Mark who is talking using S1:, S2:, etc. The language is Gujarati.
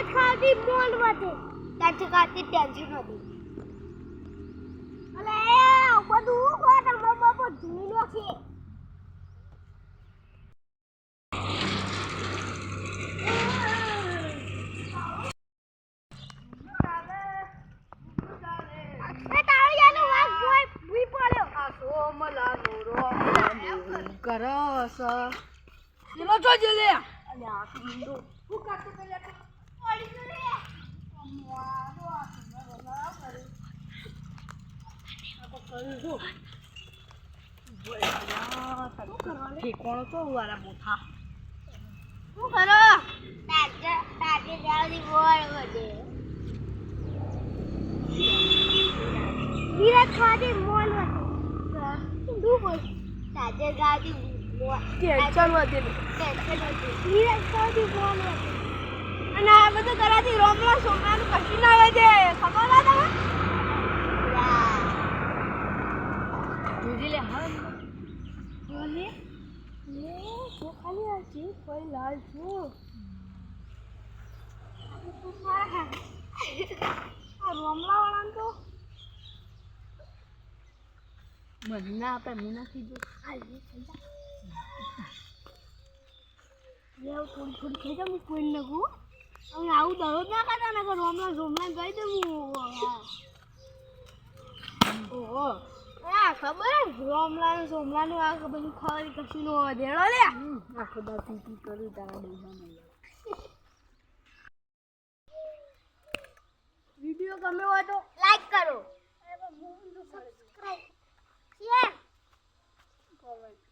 S1: ધીરજ ખાતી મોલ વધે તાચે ખાતી ટેન્શન હતી અલે બધું કોણ બાબો ધીલો છે
S2: કરસ ચલો જો જલે અલે આ કિંડો હું કાતો પેલા તો ઓડી તો રે મારો આ કિંડો ના કરે આ તો કરી જો બોલા શું કરવાને ઠીકોણો તો વાળા મોથા
S1: શું કરો તાજે જાવદી બોલ વડે ધીરજ ખાતી મોલ વધે શું બોલ તાજે ગાડી
S2: ટેન્શન વધે
S1: ધીરજ ખાતી મોલ વધે
S2: અને આ બધું કરાથી રોમલા સોમલાનું કશી ના આવે છે ખબર ના તમે જોજી લે હા જોજી લે તો ખાલી આ છે કોઈ લાલ છું આ રોમલા વાળાને તો મહિના આપે મહિનાથી જો ખાલી થઈ જાય થોડી થઈ જાય હું કોઈ નાખું હવે આવું દરરોજ ના ખાતા ને રોમલા સોમલા કહી દે હું ઓહો આ ખબર રોમલા સોમલાનું આ બધું ખાવાની કશું નો વધેડો લે આખો દા પીપી કરી તારા ડેમાં વિડિયો ગમે હોય તો
S1: લાઈક કરો સબસ્ક્રાઇબ શેર કરો